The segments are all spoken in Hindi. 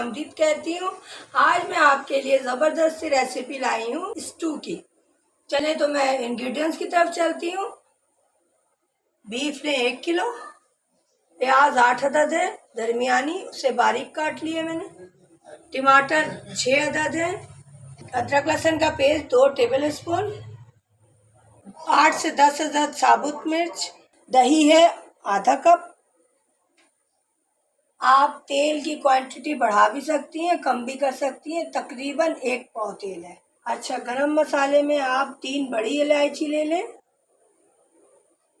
खुशामदीद कहती हूँ। आज मैं आपके लिए ज़बरदस्त सी रेसिपी लाई हूँ स्टू की। चलें तो मैं इंग्रेडिएंट्स की तरफ चलती हूँ। बीफ ने 1 किलो, प्याज 8 अदद है दरमियानी, उसे बारीक काट लिए मैंने। टमाटर 6 अदद है। अदरक लहसुन का पेस्ट 2 टेबल स्पून। 8 से 10 अदद साबुत मिर्च। दही है आधा कप। आप तेल की क्वांटिटी बढ़ा भी सकती हैं, कम भी कर सकती हैं। तकरीबन 1 पाव तेल है। अच्छा, गरम मसाले में आप 3 बड़ी इलायची ले लें,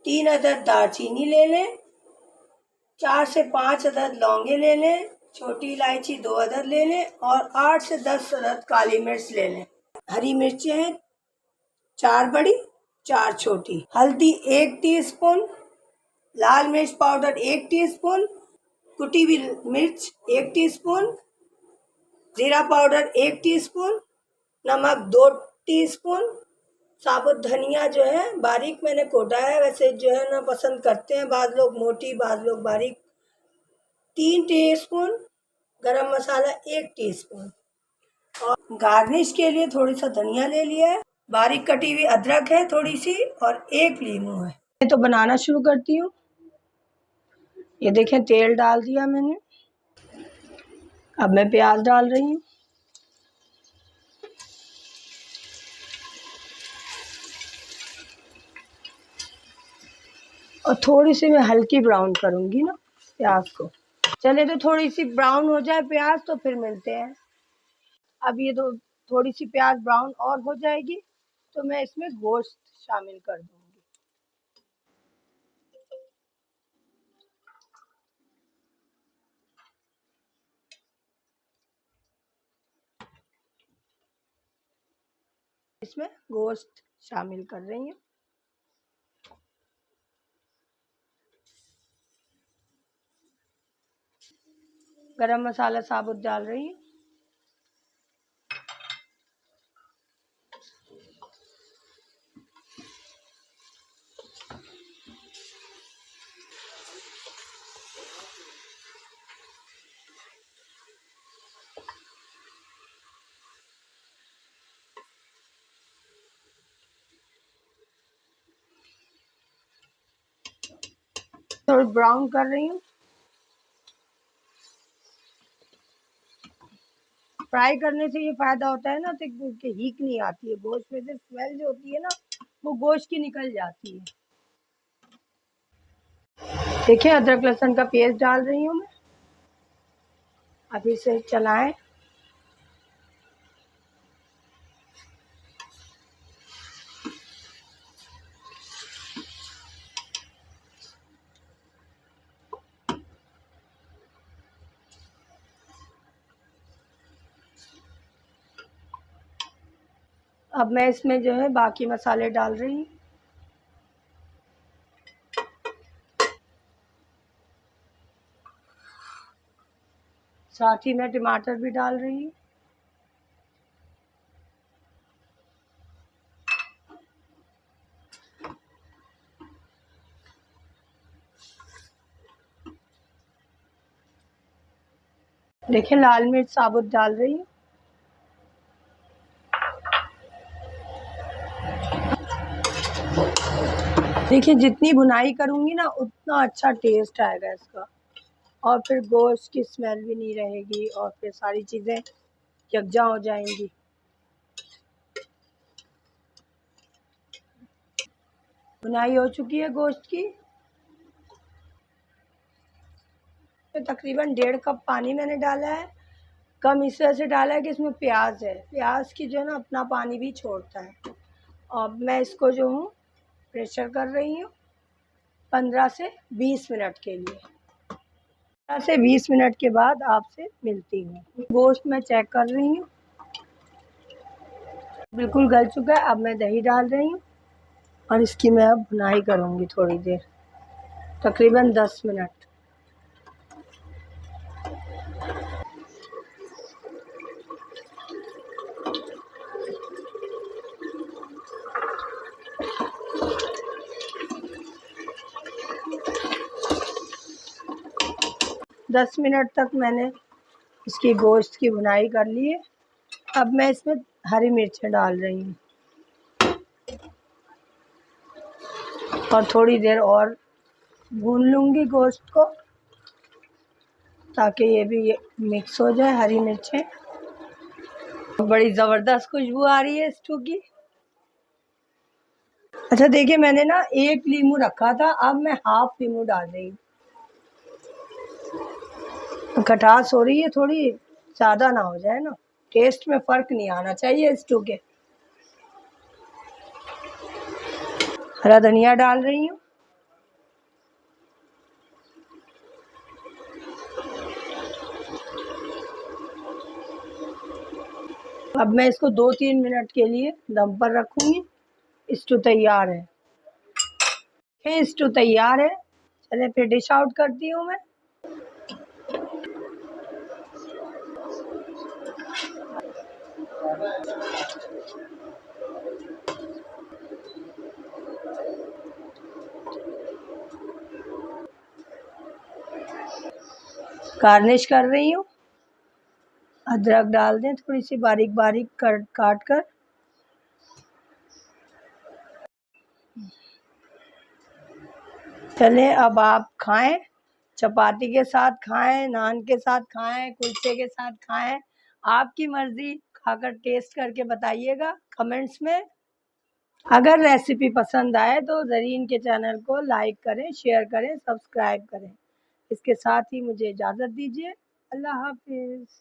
3 अदद दालचीनी ले लें, 4 से 5 अदद लौंगे ले लें, छोटी इलायची 2 अदद ले लें और 8 से 10 अदद काली मिर्च ले लें। हरी मिर्चें हैं 4 बड़ी, 4 छोटी। हल्दी 1 टीस्पून, लाल मिर्च पाउडर 1 टीस्पून, कुटी हुई मिर्च 1 टीस्पून, जीरा पाउडर 1 टीस्पून, नमक 2 टीस्पून, साबुत धनिया जो है बारीक मैंने कोटा है। वैसे जो है ना पसंद करते हैं बाज़ लोग मोटी, बाज़ लोग बारीक। 3 टीस्पून। गरम मसाला 1 टीस्पून। और गार्निश के लिए थोड़ी सा धनिया ले लिया है। बारीक कटी हुई अदरक है थोड़ी सी और 1 लीमू है। तो बनाना शुरू करती हूँ। ये देखें तेल डाल दिया मैंने। अब मैं प्याज डाल रही हूँ। और थोड़ी सी मैं हल्की ब्राउन करूँगी ना प्याज को। चले तो थोड़ी सी ब्राउन हो जाए प्याज तो फिर मिलते हैं। अब ये तो थोड़ी सी प्याज ब्राउन और हो जाएगी तो मैं इसमें गोश्त शामिल कर दूँगी। इसमें गोश्त शामिल कर रही हूँ। गरम मसाला साबुत डाल रही हूँ। थोड़ी ब्राउन कर रही हूँ। फ्राई करने से ये फायदा होता है ना कि हीक नहीं आती है गोश्त में से। स्मेल जो होती है ना वो गोश्त की निकल जाती है। देखिए अदरक लहसुन का पेस्ट डाल रही हूँ मैं। अभी से चलाएं। अब मैं इसमें जो है बाकी मसाले डाल रही हूँ। साथ ही मैं टमाटर भी डाल रही हूँ। देखिए लाल मिर्च साबुत डाल रही हूँ। देखिए जितनी भुनाई करूँगी ना उतना अच्छा टेस्ट आएगा इसका। और फिर गोश्त की स्मेल भी नहीं रहेगी और फिर सारी चीज़ें यकजा हो जाएंगी। भुनाई हो चुकी है गोश्त की। तो तकरीबन 1.5 कप पानी मैंने डाला है। कम इस वजह से डाला है कि इसमें प्याज है। प्याज की जो है ना अपना पानी भी छोड़ता है। और मैं इसको जो हूँ प्रेशर कर रही हूँ 15 से 20 मिनट के लिए। 15 से 20 मिनट के बाद आपसे मिलती हूँ। गोश्त मैं चेक कर रही हूँ, बिल्कुल गल चुका है। अब मैं दही डाल रही हूँ और इसकी मैं अब भुनाई करूँगी थोड़ी देर, तकरीबन 10 मिनट। दस मिनट तक मैंने इसकी गोश्त की भुनाई कर लिए। अब मैं इसमें हरी मिर्चें डाल रही हूँ और थोड़ी देर और भून लूँगी गोश्त को, ताकि ये भी मिक्स हो जाए हरी मिर्चें। बड़ी ज़बरदस्त खुशबू आ रही है स्टू की। अच्छा देखिए, मैंने ना 1 नींबू रखा था, अब मैं हाफ नींबू डाल रही हूँ। खटास हो रही है थोड़ी, ज़्यादा ना हो जाए ना, टेस्ट में फ़र्क नहीं आना चाहिए स्टू के। हरा धनिया डाल रही हूँ। अब मैं इसको 2-3 मिनट के लिए दम पर रखूँगी। स्टू तैयार है। स्टू तैयार है। चलिए फिर डिश आउट करती हूँ मैं। गार्निश कर रही हूँ। अदरक डाल दें थोड़ी सी बारीक बारीक काट कर। चलें अब आप खाएं, चपाती के साथ खाएं, नान के साथ खाएं, कुलचे के साथ खाएं, आपकी मर्जी। खाकर टेस्ट करके बताइएगा कमेंट्स में। अगर रेसिपी पसंद आए तो ज़रीन के चैनल को लाइक करें, शेयर करें, सब्सक्राइब करें। इसके साथ ही मुझे इजाज़त दीजिए। अल्लाह हाफिज़।